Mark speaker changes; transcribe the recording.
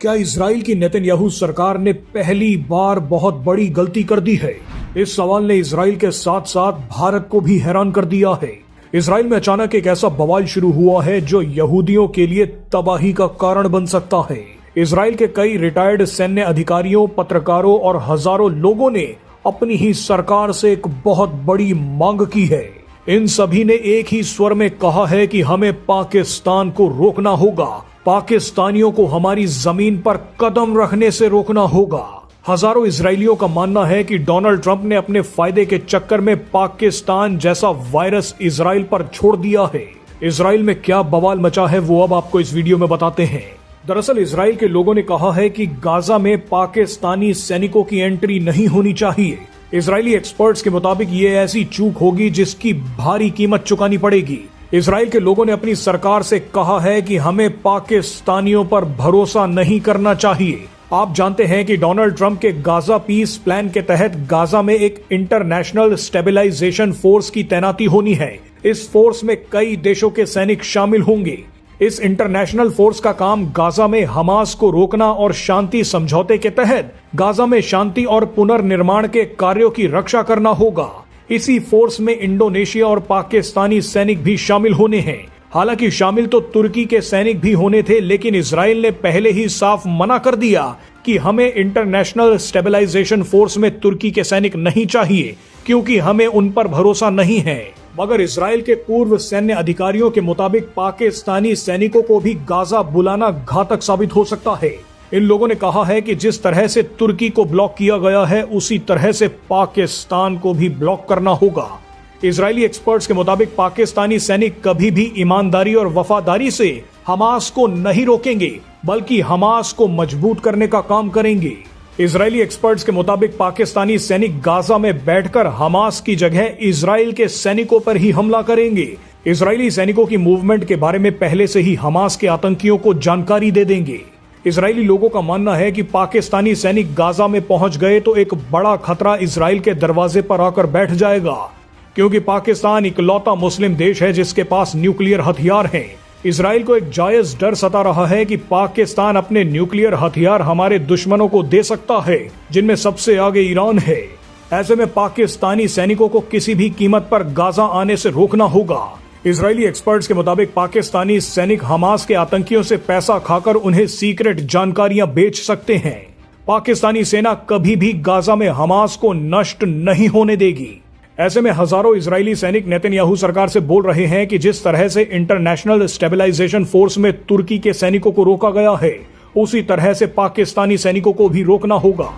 Speaker 1: क्या इजराइल की नेतन्याहू सरकार ने पहली बार बहुत बड़ी गलती कर दी है? इस सवाल ने इजराइल के साथ साथ भारत को भी हैरान कर दिया है। इजराइल में अचानक एक ऐसा बवाल शुरू हुआ है जो यहूदियों के लिए तबाही का कारण बन सकता है। इजराइल के कई रिटायर्ड सैन्य अधिकारियों, पत्रकारों और हजारों लोगों ने अपनी ही सरकार से एक बहुत बड़ी मांग की है। इन सभी ने एक ही स्वर में कहा है कि हमें पाकिस्तान को रोकना होगा, पाकिस्तानियों को हमारी जमीन पर कदम रखने से रोकना होगा। हजारों इजरायलियों का मानना है कि डोनाल्ड ट्रंप ने अपने फायदे के चक्कर में पाकिस्तान जैसा वायरस इजराइल पर छोड़ दिया है। इजराइल में क्या बवाल मचा है वो अब आपको इस वीडियो में बताते हैं। दरअसल इजराइल के लोगों ने कहा है कि गाजा में पाकिस्तानी सैनिकों की एंट्री नहीं होनी चाहिए। इजरायली एक्सपर्ट्स के मुताबिक ये ऐसी चूक होगी जिसकी भारी कीमत चुकानी पड़ेगी। इजराइल के लोगों ने अपनी सरकार से कहा है कि हमें पाकिस्तानियों पर भरोसा नहीं करना चाहिए। आप जानते हैं कि डोनाल्ड ट्रंप के गाजा पीस प्लान के तहत गाजा में एक इंटरनेशनल स्टेबलाइजेशन फोर्स की तैनाती होनी है। इस फोर्स में कई देशों के सैनिक शामिल होंगे। इस इंटरनेशनल फोर्स का काम गाजा में हमास को रोकना और शांति समझौते के तहत गाजा में शांति और पुनर्निर्माण के कार्यों की रक्षा करना होगा। इसी फोर्स में इंडोनेशिया और पाकिस्तानी सैनिक भी शामिल होने हैं। हालांकि शामिल तो तुर्की के सैनिक भी होने थे, लेकिन इजराइल ने पहले ही साफ मना कर दिया कि हमें इंटरनेशनल स्टेबलाइजेशन फोर्स में तुर्की के सैनिक नहीं चाहिए, क्योंकि हमें उन पर भरोसा नहीं है। मगर इजराइल के पूर्व सैन्य अधिकारियों के मुताबिक पाकिस्तानी सैनिकों को भी गाजा बुलाना घातक साबित हो सकता है। इन लोगों ने कहा है कि जिस तरह से तुर्की को ब्लॉक किया गया है, उसी तरह से पाकिस्तान को भी ब्लॉक करना होगा। इजरायली एक्सपर्ट्स के मुताबिक पाकिस्तानी सैनिक कभी भी ईमानदारी और वफादारी से हमास को नहीं रोकेंगे, बल्कि हमास को मजबूत करने का काम करेंगे। इजरायली एक्सपर्ट्स के मुताबिक पाकिस्तानी सैनिक गाजा में बैठकर हमास की जगह इजराइल के सैनिकों पर ही हमला करेंगे। इजरायली सैनिकों की मूवमेंट के बारे में पहले से ही हमास के आतंकियों को जानकारी दे देंगे। इजरायली लोगों का मानना है कि पाकिस्तानी सैनिक गाजा में पहुंच गए तो एक बड़ा खतरा इजराइल के दरवाजे पर आकर बैठ जाएगा, क्योंकि पाकिस्तान इकलौता मुस्लिम देश है जिसके पास न्यूक्लियर हथियार हैं। इजराइल को एक जायज डर सता रहा है कि पाकिस्तान अपने न्यूक्लियर हथियार हमारे दुश्मनों को दे सकता है, जिनमें सबसे आगे ईरान है। ऐसे में पाकिस्तानी सैनिकों को किसी भी कीमत पर गाजा आने से रोकना होगा। इजरायली एक्सपर्ट्स के मुताबिक पाकिस्तानी सैनिक हमास के आतंकियों से पैसा खाकर उन्हें सीक्रेट जानकारियां बेच सकते हैं। पाकिस्तानी सेना कभी भी गाजा में हमास को नष्ट नहीं होने देगी। ऐसे में हजारों इजरायली सैनिक नेतन्याहू सरकार से बोल रहे हैं कि जिस तरह से इंटरनेशनल स्टेबलाइजेशन फोर्स में तुर्की के सैनिकों को रोका गया है, उसी तरह से पाकिस्तानी सैनिकों को भी रोकना होगा।